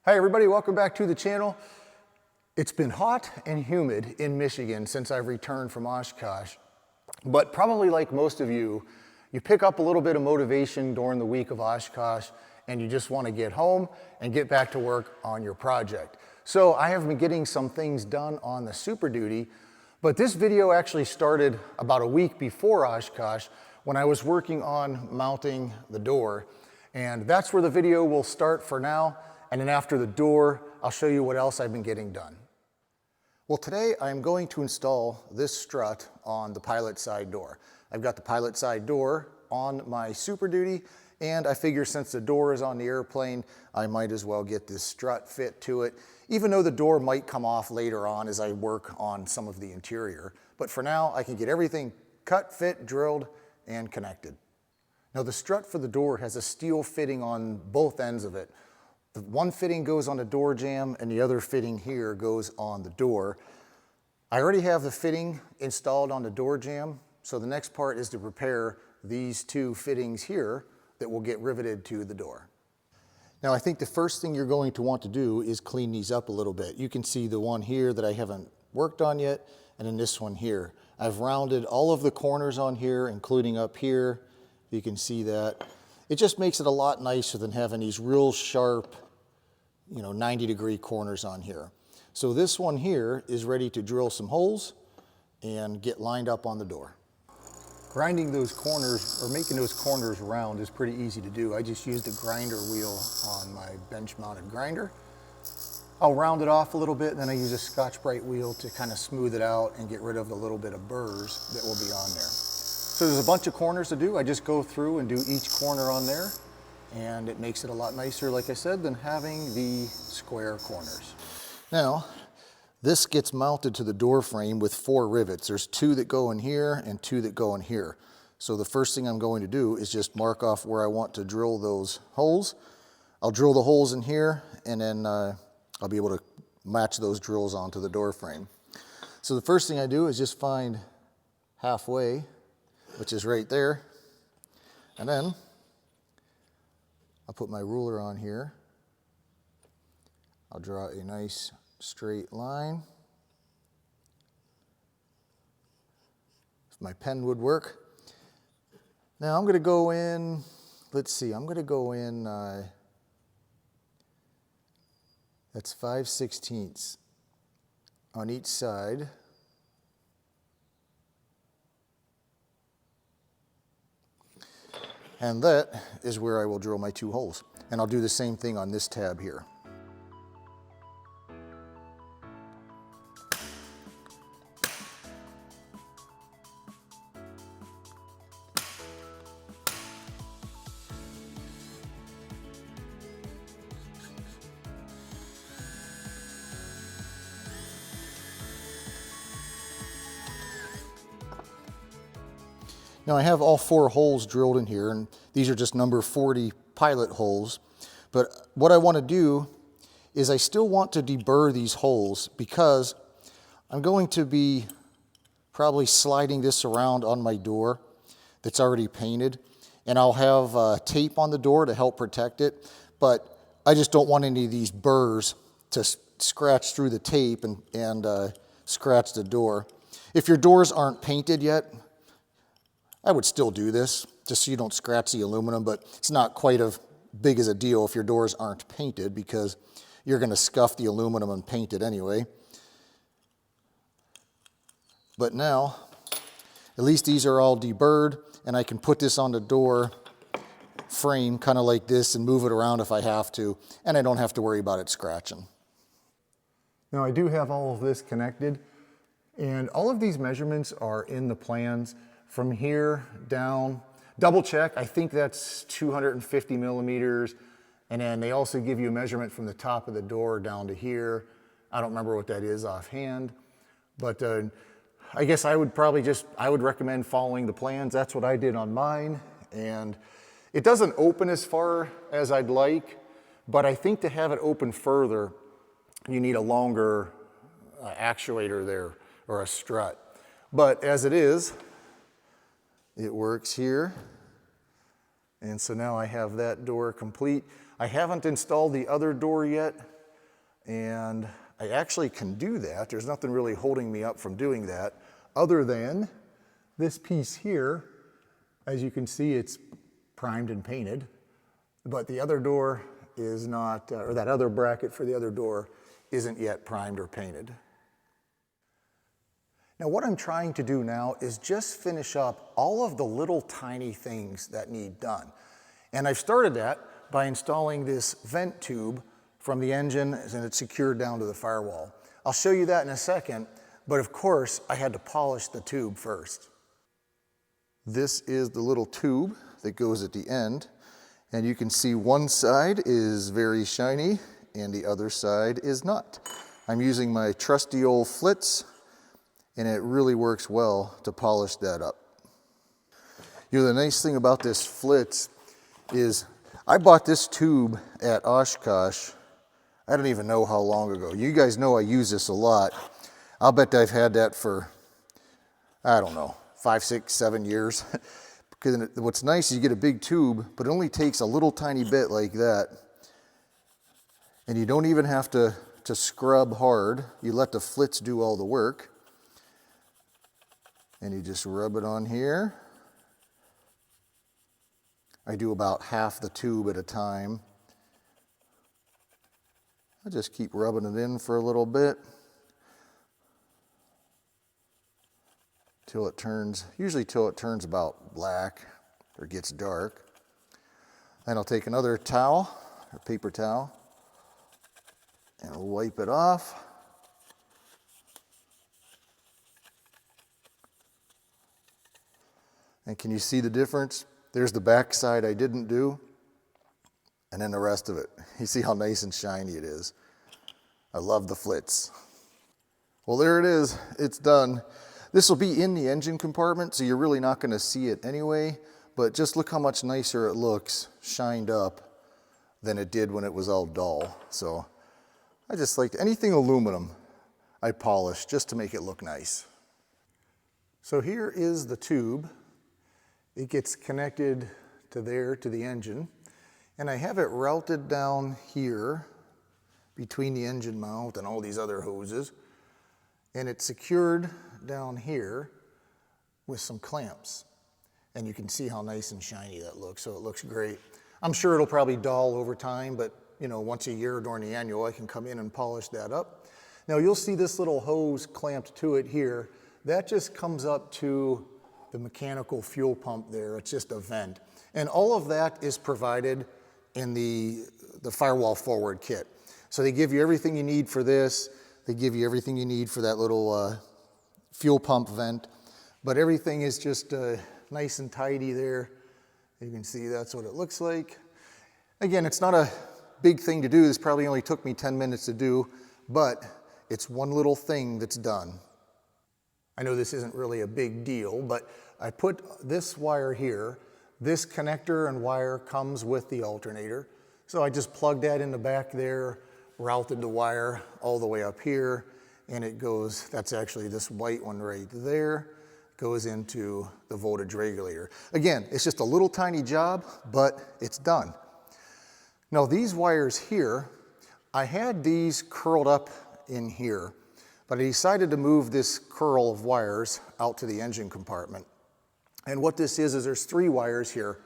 Hi everybody, welcome back to the channel. It's been hot and humid in Michigan since I've returned from Oshkosh, but probably like most of you, you pick up a little bit of motivation during the week of Oshkosh and you just want to get home and get back to work on your project. So I have been getting some things done on the Super Duty, but this video actually started about a week before Oshkosh when I was working on mounting the door, and that's where the video will start for now. And then after the door, I'll show you what else I've been getting done. Well, today I'm going to install this strut on the pilot side door. I've got the pilot side door on my Super Duty, and I figure since the door is on the airplane, I might as well get this strut fit to it, even though the door might come off later on as I work on some of the interior. But for now, I can get everything cut, fit, drilled, and connected. Now the strut for the door has a steel fitting on both ends of it. The one fitting goes on the door jamb and the other fitting here goes on the door. I already have the fitting installed on the door jamb, so the next part is to prepare these two fittings here that will get riveted to the door. Now I think the first thing you're going to want to do is clean these up a little bit. You can see the one here that I haven't worked on yet, and then this one here. I've rounded all of the corners on here, including up here. You can see that. It just makes it a lot nicer than having these real sharp, 90-degree corners on here. So this one here is ready to drill some holes and get lined up on the door. Grinding those corners, or making those corners round, is pretty easy to do. I just used a grinder wheel on my bench-mounted grinder. I'll round it off a little bit, and then I use a Scotch-Brite wheel to kind of smooth it out and get rid of the little bit of burrs that will be on there. So there's a bunch of corners to do. I just go through and do each corner on there, and it makes it a lot nicer, like I said, than having the square corners. Now, this gets mounted to the door frame with 4 rivets. There's 2 that go in here and 2 that go in here. So the first thing I'm going to do is just mark off where I want to drill those holes. I'll drill the holes in here, and then I'll be able to match those drills onto the door frame. So the first thing I do is just find halfway, which is right there, and then I'll put my ruler on here. I'll draw a nice straight line. If my pen would work. Now I'm going to go in, let's see, I'm going to go in, that's 5/16 on each side. And that is where I will drill my 2 holes. And I'll do the same thing on this tab here. Now I have all 4 holes drilled in here, and these are just number 40 pilot holes. But what I want to do is I still want to deburr these holes because I'm going to be probably sliding this around on my door that's already painted, and I'll have tape on the door to help protect it, but I just don't want any of these burrs to scratch through the tape and scratch the door. If your doors aren't painted yet, I would still do this, just so you don't scratch the aluminum, but it's not quite as big as a deal if your doors aren't painted because you're going to scuff the aluminum and paint it anyway. But now, at least these are all deburred, and I can put this on the door frame kind of like this and move it around if I have to, and I don't have to worry about it scratching. Now I do have all of this connected, and all of these measurements are in the plans. From here down, double check, I think that's 250 millimeters. And then they also give you a measurement from the top of the door down to here. I don't remember what that is offhand, but I guess I would recommend following the plans. That's what I did on mine. And it doesn't open as far as I'd like, but I think to have it open further, you need a longer actuator there, or a strut. But as it is, it works here. And so now I have that door complete. I haven't installed the other door yet And I actually can do that. There's nothing really holding me up from doing that other than this piece here. As you can see, it's primed and painted, but the other door is not, or that other bracket for the other door isn't yet primed or painted. Now what I'm trying to do now is just finish up all of the little tiny things that need done. And I've started that by installing this vent tube from the engine, and it's secured down to the firewall. I'll show you that in a second, but of course I had to polish the tube first. This is the little tube that goes at the end, and you can see one side is very shiny and the other side is not. I'm using my trusty old flitz, and it really works well to polish that up. You know, the nice thing about this flitz is I bought this tube at Oshkosh, I don't even know how long ago. You guys know I use this a lot. I'll bet I've had that for, I don't know, 5, 6, 7 years. Because what's nice is you get a big tube, but it only takes a little tiny bit like that. And you don't even have to scrub hard. You let the flitz do all the work. And you just rub it on here. I do about half the tube at a time. I just keep rubbing it in for a little bit till it turns, usually till it turns about black or gets dark. Then I'll take another towel or paper towel and wipe it off. And can you see the difference? There's the back side I didn't do, and then the rest of it. You see how nice and shiny it is. I love the flitz. Well, there it is. It's done. This will be in the engine compartment, so you're really not going to see it anyway, but just look how much nicer it looks shined up than it did when it was all dull. So I just like anything aluminum I polish just to make it look nice. So here is the tube. It gets connected to there, to the engine, and I have it routed down here between the engine mount and all these other hoses, and it's secured down here with some clamps, and you can see how nice and shiny that looks, so it looks great. I'm sure it'll probably dull over time, but you know, once a year during the annual I can come in and polish that up. Now you'll see this little hose clamped to it here. That just comes up to the mechanical fuel pump there. It's just a vent. And all of that is provided in the firewall forward kit. So they give you everything you need for this. They give you everything you need for that little fuel pump vent. But everything is just nice and tidy there. You can see that's what it looks like. Again, it's not a big thing to do. This probably only took me 10 minutes to do, but it's one little thing that's done. I know this isn't really a big deal, but I put this wire here. This connector and wire comes with the alternator. So I just plugged that in the back there, routed the wire all the way up here, and it goes, that's actually this white one right there, goes into the voltage regulator. Again, it's just a little tiny job, but it's done. Now these wires here, I had these curled up in here, but I decided to move this curl of wires out to the engine compartment. And what this is there's 3 wires here.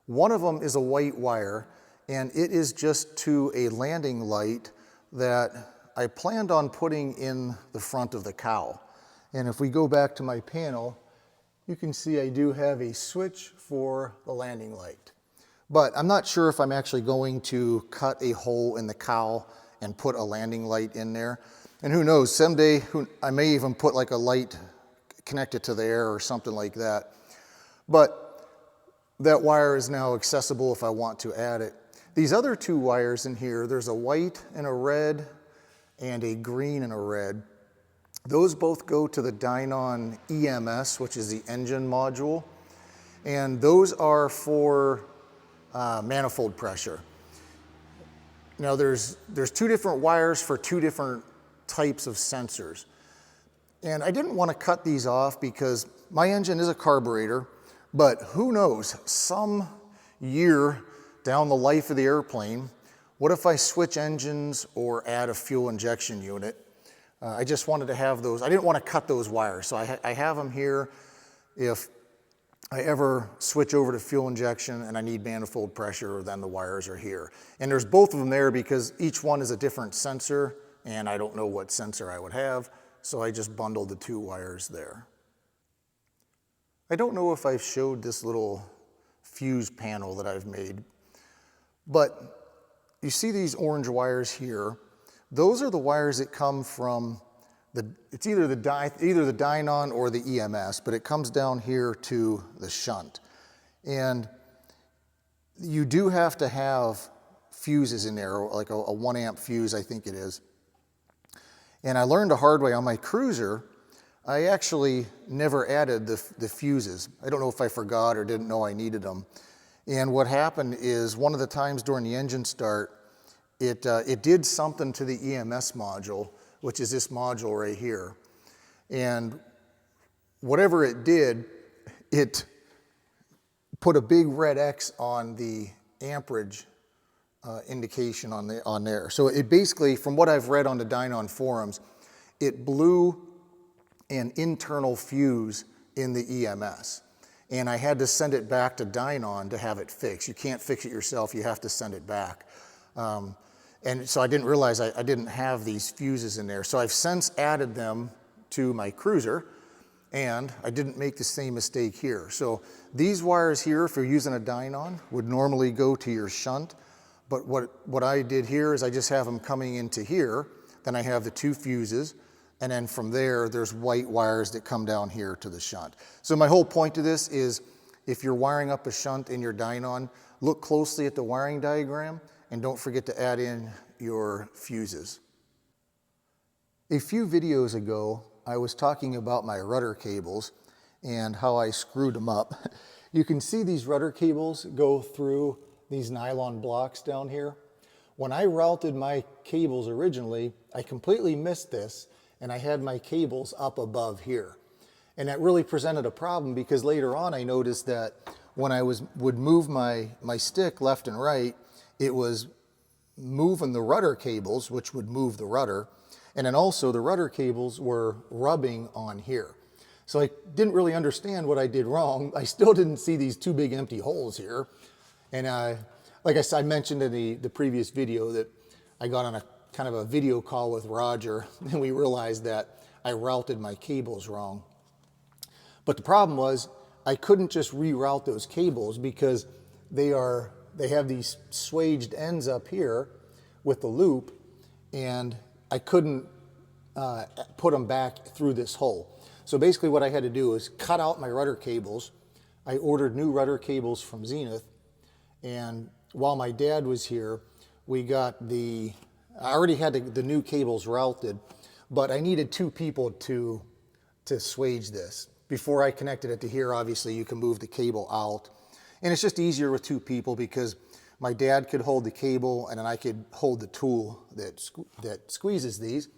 One of them is a white wire, and it is just to a landing light that I planned on putting in the front of the cowl. And if we go back to my panel, you can see I do have a switch for the landing light. But I'm not sure if I'm actually going to cut a hole in the cowl and put a landing light in there. And who knows, someday I may even put like a light connected to there or something like that. But that wire is now accessible if I want to add it. These other 2 wires in here, there's a white and a red and a green and a red. Those both go to the Dynon EMS, which is the engine module. And those are for manifold pressure. Now there's 2 different wires for 2 different types of sensors. And I didn't want to cut these off because my engine is a carburetor, but who knows, some year down the life of the airplane, what if I switch engines or add a fuel injection unit? I just wanted to have those. I didn't want to cut those wires, so I have them here if I ever switch over to fuel injection and I need manifold pressure, then the wires are here. And there's both of them there because each one is a different sensor, and I don't know what sensor I would have, so I just bundled the 2 wires there. I don't know if I've showed this little fuse panel that I've made, but you see these orange wires here. Those are the wires that come from it's either the dynon or the EMS, but it comes down here to the shunt. And you do have to have fuses in there, like a 1 amp fuse, I think it is. And I learned the hard way on my cruiser. I actually never added the fuses. I don't know if I forgot or didn't know I needed them. And what happened is one of the times during the engine start, it did something to the EMS module, which is this module right here. And whatever it did, it put a big red X on the amperage indication on there. So it basically, from what I've read on the Dynon forums, it blew an internal fuse in the EMS. And I had to send it back to Dynon to have it fixed. You can't fix it yourself, you have to send it back. And so I didn't realize I didn't have these fuses in there. So I've since added them to my cruiser, and I didn't make the same mistake here. So these wires here, if you're using a Dynon, would normally go to your shunt. But what I did here is I just have them coming into here. Then I have the 2 fuses. And then from there, there's white wires that come down here to the shunt. So my whole point to this is if you're wiring up a shunt in your Dynon, look closely at the wiring diagram and don't forget to add in your fuses. A few videos ago, I was talking about my rudder cables and how I screwed them up. You can see these rudder cables go through these nylon blocks down here. When I routed my cables originally, I completely missed this, and I had my cables up above here. And that really presented a problem because later on I noticed that when I would move my stick left and right, it was moving the rudder cables, which would move the rudder, and then also the rudder cables were rubbing on here. So I didn't really understand what I did wrong. I still didn't see these 2 big empty holes here. And like I said, I mentioned in the previous video that I got on a kind of a video call with Roger, and we realized that I routed my cables wrong. But the problem was I couldn't just reroute those cables because they have these swaged ends up here with the loop, and I couldn't put them back through this hole. So basically what I had to do is cut out my rudder cables. I ordered new rudder cables from Zenith, and while my dad was here, we got I already had the new cables routed, but I needed 2 people to swage this. Before I connected it to here, obviously you can move the cable out. And it's just easier with 2 people because my dad could hold the cable and then I could hold the tool that squeezes these.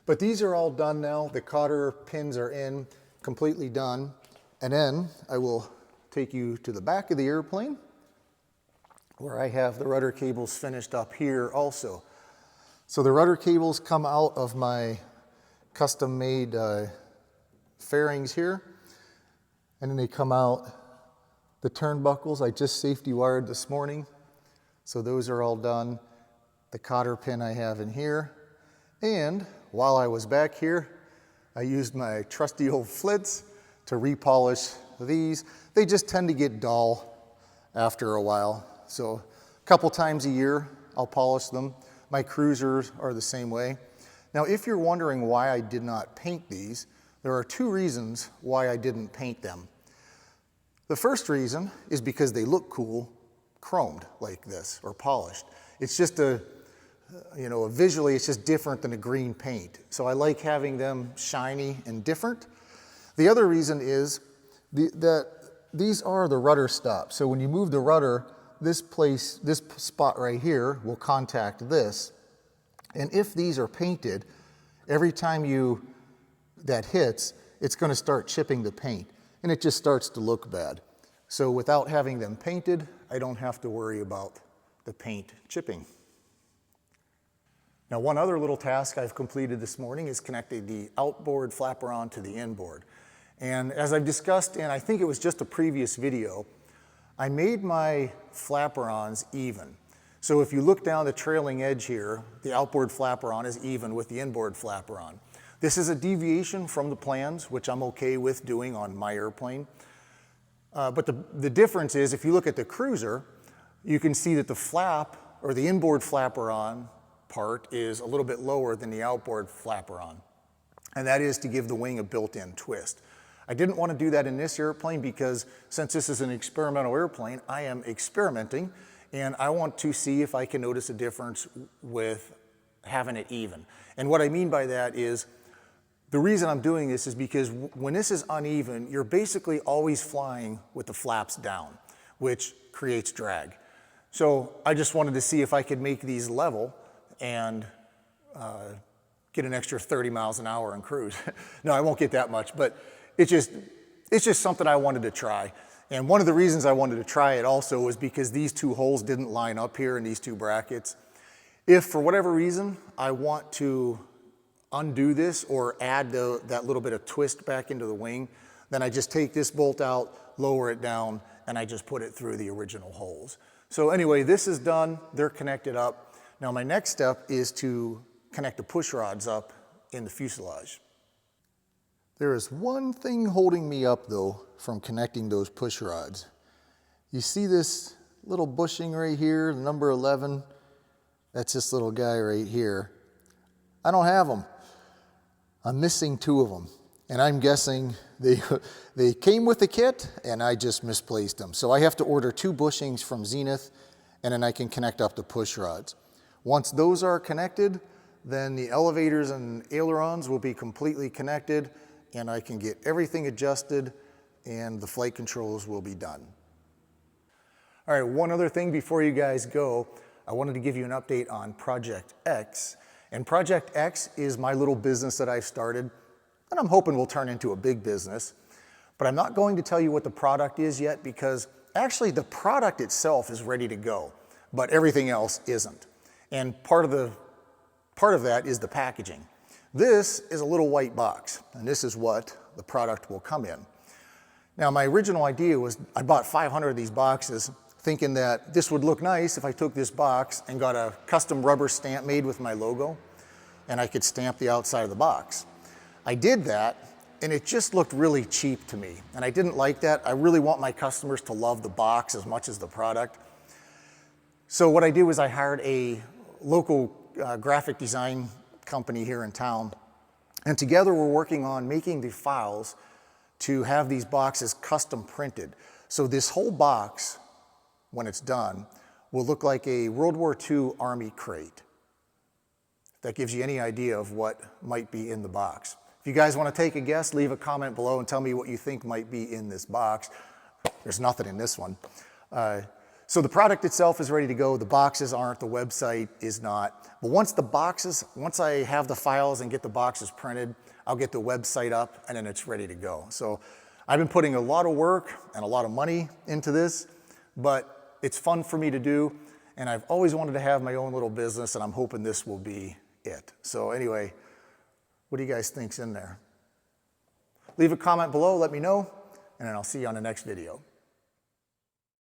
But these are all done now. The cotter pins are in, completely done. And then I will take you to the back of the airplane where I have the rudder cables finished up here also. So the rudder cables come out of my custom-made fairings here, and then they come out the turnbuckles I just safety wired this morning. So those are all done. The cotter pin I have in here. And while I was back here, I used my trusty old flits to repolish these. They just tend to get dull after a while. So a couple times a year, I'll polish them. My cruisers are the same way. Now, if you're wondering why I did not paint these, there are 2 reasons why I didn't paint them. The first reason is because they look cool chromed like this or polished. It's just visually it's just different than a green paint. So I like having them shiny and different. The other reason is that these are the rudder stops. So when you move the rudder, this spot right here will contact this. And if these are painted, every time that hits, it's going to start chipping the paint. And it just starts to look bad. So without having them painted, I don't have to worry about the paint chipping. Now, one other little task I've completed this morning is connecting the outboard flaperon to the inboard. And as I've discussed in, I think it was just a previous video, I made my flaperons even. So if you look down the trailing edge here, the outboard flaperon is even with the inboard flaperon. This is a deviation from the plans, which I'm okay with doing on my airplane. But the difference is, if you look at the cruiser, you can see that the flap, or the inboard flaperon part, is a little bit lower than the outboard flaperon. And that is to give the wing a built-in twist. I didn't want to do that in this airplane because since this is an experimental airplane, I am experimenting, and I want to see if I can notice a difference with having it even. And what I mean by that is, the reason I'm doing this is because when this is uneven, you're basically always flying with the flaps down, which creates drag. So I just wanted to see if I could make these level and get an extra 30 miles an hour in cruise. No, I won't get that much, but it's just something I wanted to try. And one of the reasons I wanted to try it also was because these two holes didn't line up here in these two brackets. If for whatever reason I want to undo this or add that little bit of twist back into the wing, then I just take this bolt out, lower it down, and I just put it through the original holes. So anyway, this is done, they're connected up. Now my next step is to connect the push rods up in the fuselage. There is one thing holding me up though from connecting those push rods. You see this little bushing right here, number 11? That's this little guy right here. I don't have them. I'm missing 2 of them. And I'm guessing they came with the kit and I just misplaced them. So I have to order 2 bushings from Zenith, and then I can connect up the push rods. Once those are connected, then the elevators and ailerons will be completely connected, and I can get everything adjusted and the flight controls will be done. All right, one other thing before you guys go, I wanted to give you an update on Project X. And Project X is my little business that I've started, and I'm hoping will turn into a big business. But I'm not going to tell you what the product is yet, because actually the product itself is ready to go, but everything else isn't. And part of that is the packaging. This is a little white box, and this is what the product will come in. Now, my original idea was I bought 500 of these boxes, thinking that this would look nice if I took this box and got a custom rubber stamp made with my logo, and I could stamp the outside of the box. I did that, and it just looked really cheap to me, and I didn't like that. I really want my customers to love the box as much as the product. So what I did was I hired a local graphic design company here in town, and together we're working on making the files to have these boxes custom printed. So this whole box, when it's done, will look like a World War II Army crate. If that gives you any idea of what might be in the box. If you guys want to take a guess, leave a comment below and tell me what you think might be in this box. There's nothing in this one. So the product itself is ready to go. The boxes aren't, the website is not. But once I have the files and get the boxes printed, I'll get the website up and then it's ready to go. So I've been putting a lot of work and a lot of money into this, but it's fun for me to do. And I've always wanted to have my own little business, and I'm hoping this will be it. So anyway, what do you guys think's in there? Leave a comment below, let me know, and then I'll see you on the next video.